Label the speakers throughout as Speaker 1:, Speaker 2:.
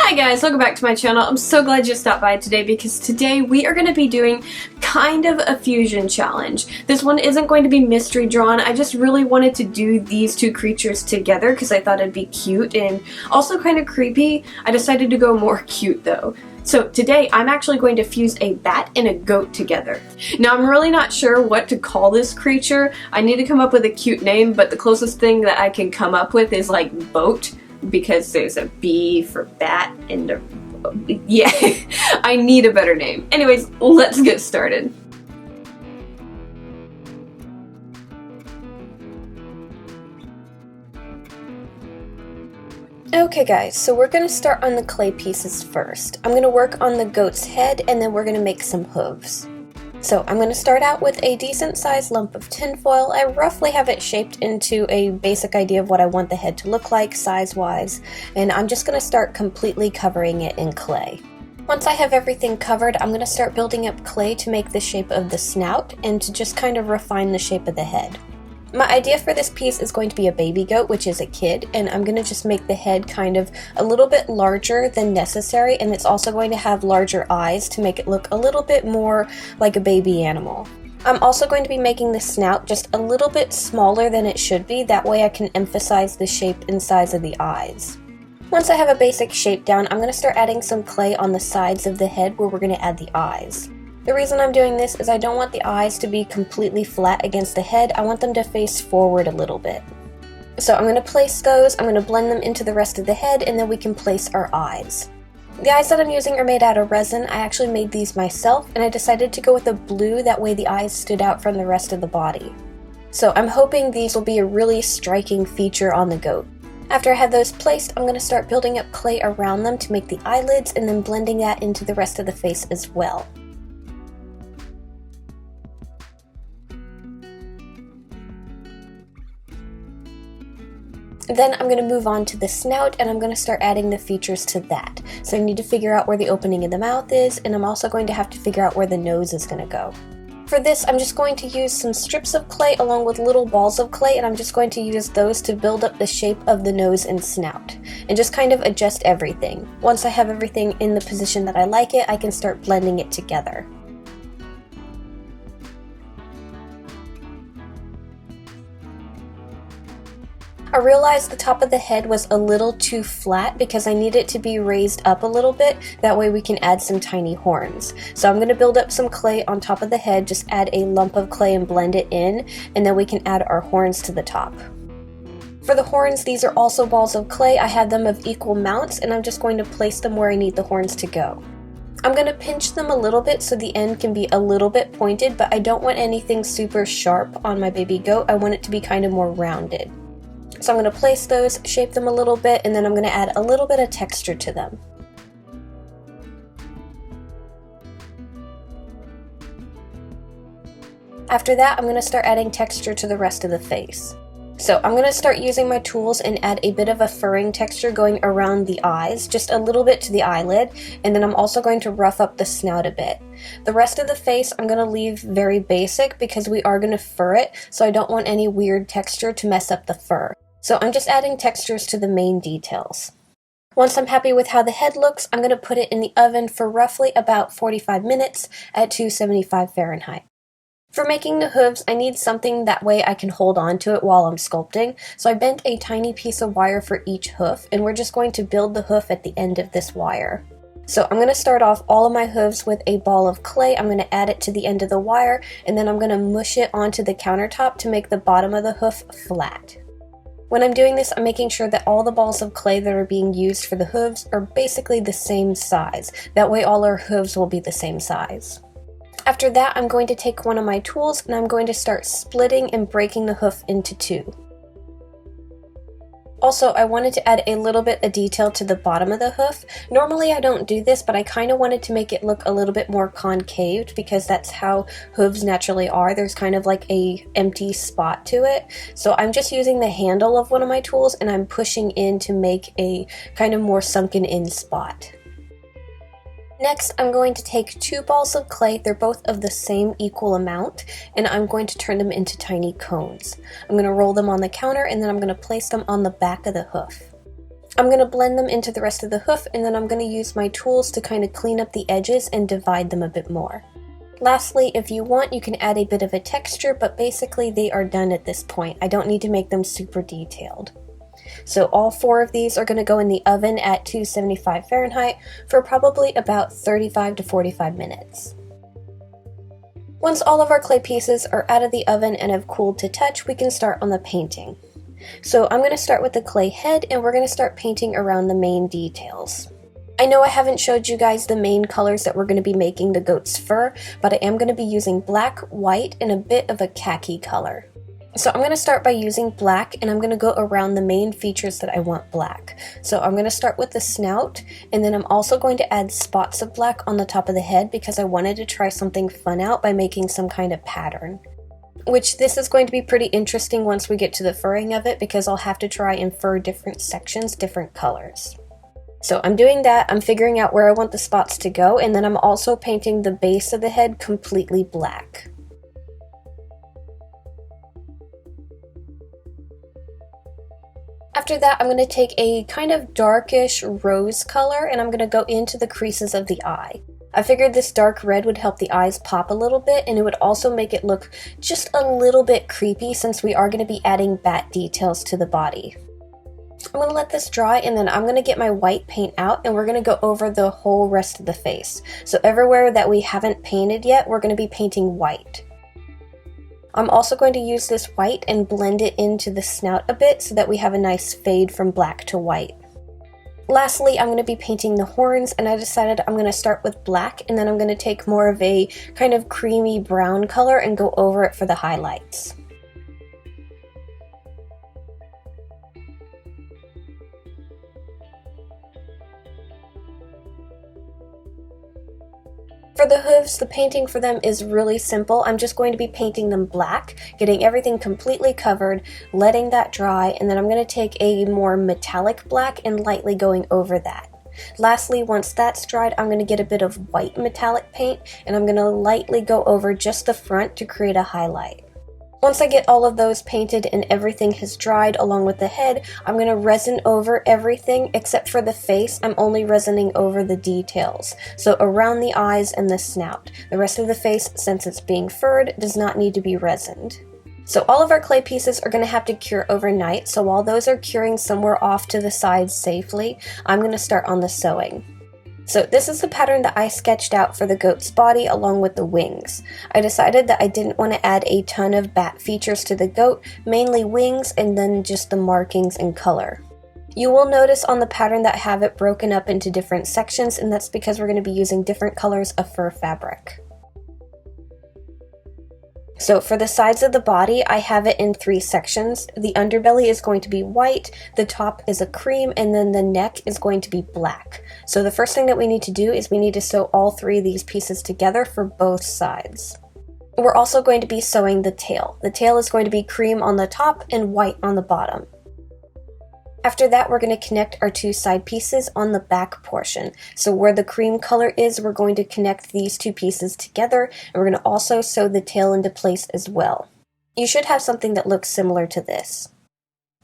Speaker 1: Hi guys, welcome back to my channel. I'm so glad you stopped by today because today we are going to be doing kind of a fusion challenge. This one isn't going to be mystery drawn. I just really wanted to do these two creatures together because I thought it'd be cute and also kind of creepy. I decided to go more cute though. So today I'm actually going to fuse a bat and a goat together. Now I'm really not sure what to call this creature. I need to come up with a cute name, but the closest thing that I can come up with is like boat, because there's a B for bat and a... yeah, I need a better name. Anyways, let's get started. Okay guys, so we're going to start on the clay pieces first. I'm going to work on the goat's head and then we're going to make some hooves. So I'm going to start out with a decent sized lump of tinfoil. I roughly have it shaped into a basic idea of what I want the head to look like size wise, and I'm just going to start completely covering it in clay. Once I have everything covered, I'm going to start building up clay to make the shape of the snout and to just kind of refine the shape of the head. My idea for this piece is going to be a baby goat, which is a kid, and I'm going to just make the head kind of a little bit larger than necessary, and it's also going to have larger eyes to make it look a little bit more like a baby animal. I'm also going to be making the snout just a little bit smaller than it should be, that way I can emphasize the shape and size of the eyes. Once I have a basic shape down, I'm going to start adding some clay on the sides of the head where we're going to add the eyes. The reason I'm doing this is I don't want the eyes to be completely flat against the head. I want them to face forward a little bit. So I'm going to place those, I'm going to blend them into the rest of the head, and then we can place our eyes. The eyes that I'm using are made out of resin. I actually made these myself, and I decided to go with a blue, that way the eyes stood out from the rest of the body. So I'm hoping these will be a really striking feature on the goat. After I have those placed, I'm going to start building up clay around them to make the eyelids, and then blending that into the rest of the face as well. Then I'm going to move on to the snout, and I'm going to start adding the features to that. So I need to figure out where the opening of the mouth is, and I'm also going to have to figure out where the nose is going to go. For this, I'm just going to use some strips of clay along with little balls of clay, and I'm just going to use those to build up the shape of the nose and snout, and just kind of adjust everything. Once I have everything in the position that I like it, I can start blending it together. I realized the top of the head was a little too flat because I need it to be raised up a little bit, that way we can add some tiny horns. So I'm going to build up some clay on top of the head, just add a lump of clay and blend it in, and then we can add our horns to the top. For the horns, these are also balls of clay. I had them of equal mounts, and I'm just going to place them where I need the horns to go. I'm going to pinch them a little bit so the end can be a little bit pointed, but I don't want anything super sharp on my baby goat. I want it to be kind of more rounded. So I'm going to place those, shape them a little bit, and then I'm going to add a little bit of texture to them. After that, I'm going to start adding texture to the rest of the face. So I'm going to start using my tools and add a bit of a furring texture going around the eyes, just a little bit to the eyelid, and then I'm also going to rough up the snout a bit. The rest of the face I'm going to leave very basic because we are going to fur it, so I don't want any weird texture to mess up the fur. So I'm just adding textures to the main details. Once I'm happy with how the head looks, I'm going to put it in the oven for roughly about 45 minutes at 275 Fahrenheit. For making the hooves, I need something that way I can hold on to it while I'm sculpting, so I bent a tiny piece of wire for each hoof, and we're just going to build the hoof at the end of this wire. So I'm going to start off all of my hooves with a ball of clay. I'm going to add it to the end of the wire, and then I'm going to mush it onto the countertop to make the bottom of the hoof flat. When I'm doing this, I'm making sure that all the balls of clay that are being used for the hooves are basically the same size. That way all our hooves will be the same size. After that, I'm going to take one of my tools and I'm going to start splitting and breaking the hoof into two. Also, I wanted to add a little bit of detail to the bottom of the hoof. Normally I don't do this, but I kind of wanted to make it look a little bit more concaved because that's how hooves naturally are. There's kind of like a empty spot to it. So I'm just using the handle of one of my tools and I'm pushing in to make a kind of more sunken in spot. Next, I'm going to take 2 balls of clay, they're both of the same equal amount, and I'm going to turn them into tiny cones. I'm going to roll them on the counter and then I'm going to place them on the back of the hoof. I'm going to blend them into the rest of the hoof, and then I'm going to use my tools to kind of clean up the edges and divide them a bit more. Lastly, if you want, you can add a bit of a texture, but basically they are done at this point. I don't need to make them super detailed. So all 4 of these are going to go in the oven at 275 Fahrenheit for probably about 35 to 45 minutes. Once all of our clay pieces are out of the oven and have cooled to touch, we can start on the painting. So I'm going to start with the clay head, and we're going to start painting around the main details. I know I haven't showed you guys the main colors that we're going to be making the goat's fur, but I am going to be using black, white, and a bit of a khaki color. So I'm going to start by using black, and I'm going to go around the main features that I want black. So I'm going to start with the snout, and then I'm also going to add spots of black on the top of the head because I wanted to try something fun out by making some kind of pattern. Which this is going to be pretty interesting once we get to the furring of it, because I'll have to try and fur different sections, different colors. So I'm doing that, I'm figuring out where I want the spots to go, and then I'm also painting the base of the head completely black. After that, I'm going to take a kind of darkish rose color, and I'm going to go into the creases of the eye. I figured this dark red would help the eyes pop a little bit, and it would also make it look just a little bit creepy since we are going to be adding bat details to the body. I'm going to let this dry, and then I'm going to get my white paint out, and we're going to go over the whole rest of the face. So everywhere that we haven't painted yet, we're going to be painting white. I'm also going to use this white and blend it into the snout a bit so that we have a nice fade from black to white. Lastly, I'm going to be painting the horns, and I decided I'm going to start with black, and then I'm going to take more of a kind of creamy brown color and go over it for the highlights. For the hooves, the painting for them is really simple. I'm just going to be painting them black, getting everything completely covered, letting that dry, and then I'm going to take a more metallic black and lightly going over that. Lastly, once that's dried, I'm going to get a bit of white metallic paint, and I'm going to lightly go over just the front to create a highlight. Once I get all of those painted and everything has dried along with the head, I'm going to resin over everything except for the face. I'm only resining over the details, so around the eyes and the snout. The rest of the face, since it's being furred, does not need to be resined. So all of our clay pieces are going to have to cure overnight, so while those are curing somewhere off to the sides safely, I'm going to start on the sewing. So this is the pattern that I sketched out for the goat's body along with the wings. I decided that I didn't want to add a ton of bat features to the goat, mainly wings and then just the markings and color. You will notice on the pattern that I have it broken up into different sections, and that's because we're going to be using different colors of fur fabric. So for the sides of the body, I have it in 3 sections. The underbelly is going to be white, the top is a cream, and then the neck is going to be black. So the first thing that we need to do is we need to sew all 3 of these pieces together for both sides. We're also going to be sewing the tail. The tail is going to be cream on the top and white on the bottom. After that, we're going to connect our 2 side pieces on the back portion. So where the cream color is, we're going to connect these 2 pieces together, and we're going to also sew the tail into place as well. You should have something that looks similar to this.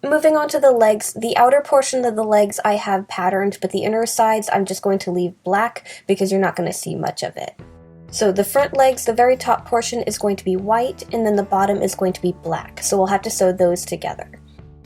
Speaker 1: Moving on to the legs, the outer portion of the legs I have patterned, but the inner sides I'm just going to leave black because you're not going to see much of it. So the front legs, the very top portion is going to be white, and then the bottom is going to be black. So we'll have to sew those together.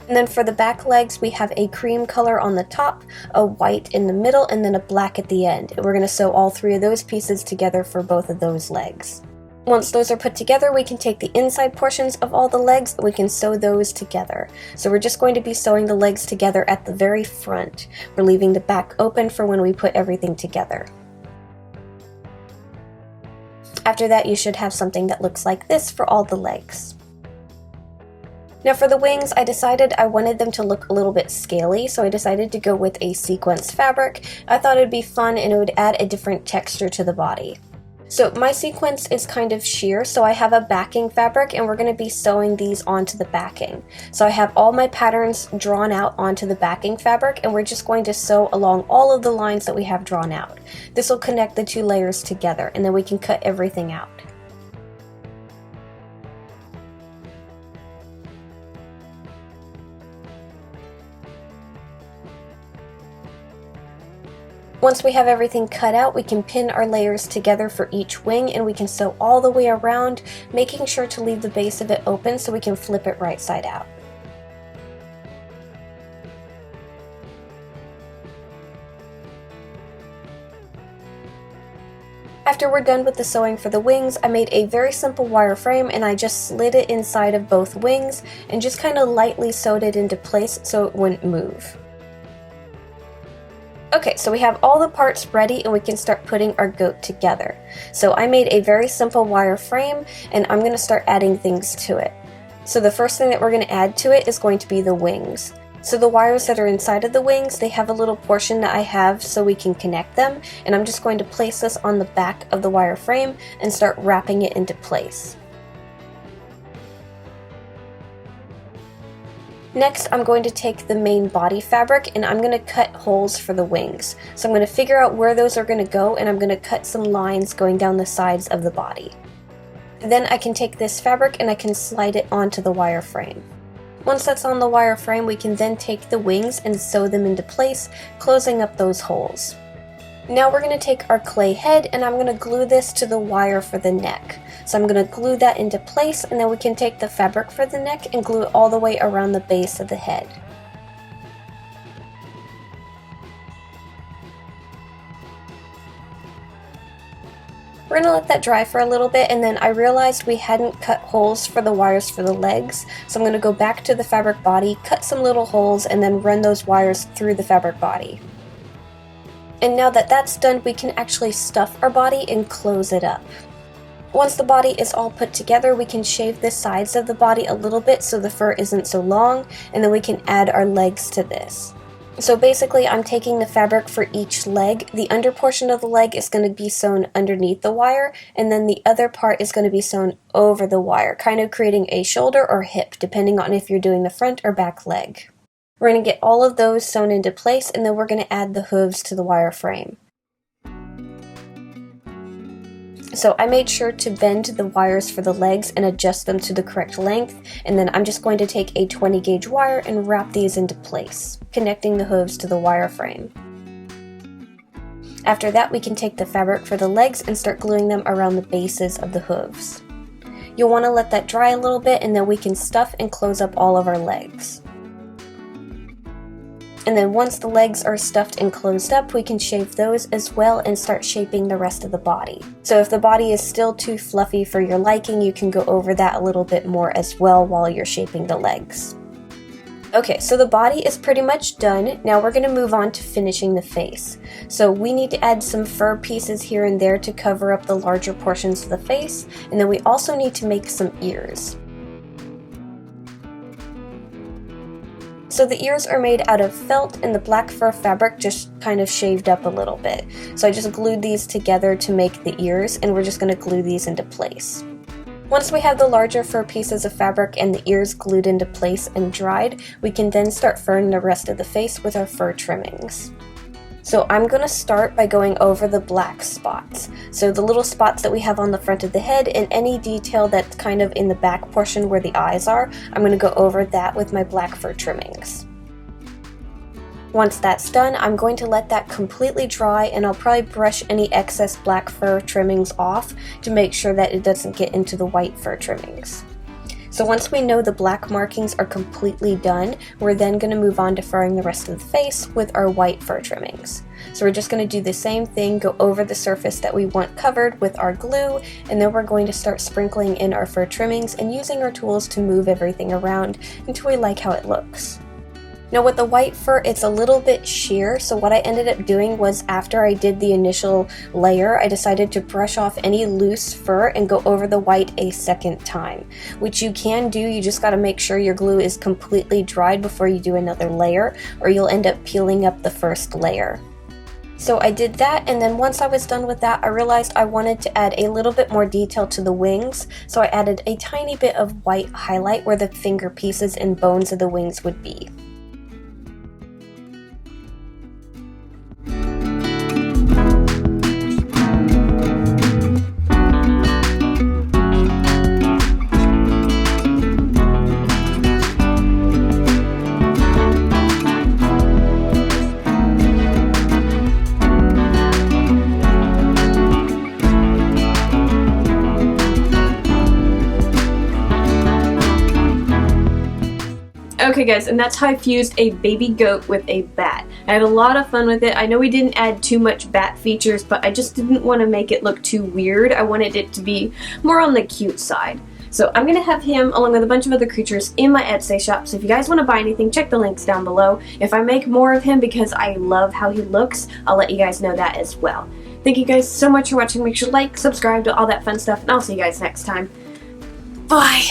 Speaker 1: And then for the back legs, we have a cream color on the top, a white in the middle, and then a black at the end. And we're going to sew all 3 of those pieces together for both of those legs. Once those are put together, we can take the inside portions of all the legs and we can sew those together. So we're just going to be sewing the legs together at the very front. We're leaving the back open for when we put everything together. After that, you should have something that looks like this for all the legs. Now for the wings, I decided I wanted them to look a little bit scaly, so I decided to go with a sequins fabric. I thought it would be fun and it would add a different texture to the body. So my sequins is kind of sheer, so I have a backing fabric and we're going to be sewing these onto the backing. So I have all my patterns drawn out onto the backing fabric, and we're just going to sew along all of the lines that we have drawn out. This will connect the 2 layers together, and then we can cut everything out. Once we have everything cut out, we can pin our layers together for each wing, and we can sew all the way around, making sure to leave the base of it open so we can flip it right side out. After we're done with the sewing for the wings, I made a very simple wire frame and I just slid it inside of both wings and just kind of lightly sewed it into place so it wouldn't move. Okay, so we have all the parts ready and we can start putting our goat together. So I made a very simple wire frame and I'm going to start adding things to it. So the first thing that we're going to add to it is going to be the wings. So the wires that are inside of the wings, they have a little portion that I have so we can connect them, and I'm just going to place this on the back of the wire frame and start wrapping it into place. Next, I'm going to take the main body fabric and I'm going to cut holes for the wings. So I'm going to figure out where those are going to go and I'm going to cut some lines going down the sides of the body. Then I can take this fabric and I can slide it onto the wire frame. Once that's on the wire frame, we can then take the wings and sew them into place, closing up those holes. Now we're going to take our clay head and I'm going to glue this to the wire for the neck. So I'm going to glue that into place and then we can take the fabric for the neck and glue it all the way around the base of the head. We're going to let that dry for a little bit, and then I realized we hadn't cut holes for the wires for the legs, so I'm going to go back to the fabric body, cut some little holes, and then run those wires through the fabric body. And now that that's done, we can actually stuff our body and close it up. Once the body is all put together, we can shave the sides of the body a little bit so the fur isn't so long, and then we can add our legs to this. So basically, I'm taking the fabric for each leg. The under portion of the leg is going to be sewn underneath the wire, and then the other part is going to be sewn over the wire, kind of creating a shoulder or hip, depending on if you're doing the front or back leg. We're going to get all of those sewn into place, and then we're going to add the hooves to the wire frame. So I made sure to bend the wires for the legs and adjust them to the correct length, and then I'm just going to take a 20 gauge wire and wrap these into place, connecting the hooves to the wire frame. After that, we can take the fabric for the legs and start gluing them around the bases of the hooves. You'll want to let that dry a little bit, and then we can stuff and close up all of our legs. And then once the legs are stuffed and closed up, we can shave those as well and start shaping the rest of the body. So if the body is still too fluffy for your liking, you can go over that a little bit more as well while you're shaping the legs. Okay, so the body is pretty much done. Now we're going to move on to finishing the face. So we need to add some fur pieces here and there to cover up the larger portions of the face, and then we also need to make some ears. So the ears are made out of felt and the black fur fabric just kind of shaved up a little bit. So I just glued these together to make the ears, and we're just going to glue these into place. Once we have the larger fur pieces of fabric and the ears glued into place and dried, we can then start furring the rest of the face with our fur trimmings. So I'm going to start by going over the black spots. So the little spots that we have on the front of the head and any detail that's kind of in the back portion where the eyes are, I'm going to go over that with my black fur trimmings. Once that's done, I'm going to let that completely dry, and I'll probably brush any excess black fur trimmings off to make sure that it doesn't get into the white fur trimmings. So once we know the black markings are completely done, we're then going to move on to furring the rest of the face with our white fur trimmings. So we're just going to do the same thing, go over the surface that we want covered with our glue, and then we're going to start sprinkling in our fur trimmings and using our tools to move everything around until we like how it looks. Now with the white fur, it's a little bit sheer, so what I ended up doing was after I did the initial layer, I decided to brush off any loose fur and go over the white a second time, which you can do. You just got to make sure your glue is completely dried before you do another layer, or you'll end up peeling up the first layer. So I did that, and then once I was done with that, I realized I wanted to add a little bit more detail to the wings, so I added a tiny bit of white highlight where the finger pieces and bones of the wings would be. Okay guys, and that's how I fused a baby goat with a bat. I had a lot of fun with it. I know we didn't add too much bat features, but I just didn't want to make it look too weird. I wanted it to be more on the cute side. So I'm going to have him along with a bunch of other creatures in my Etsy shop. So if you guys want to buy anything, check the links down below. If I make more of him because I love how he looks, I'll let you guys know that as well. Thank you guys so much for watching. Make sure to like, subscribe to all that fun stuff, and I'll see you guys next time. Bye!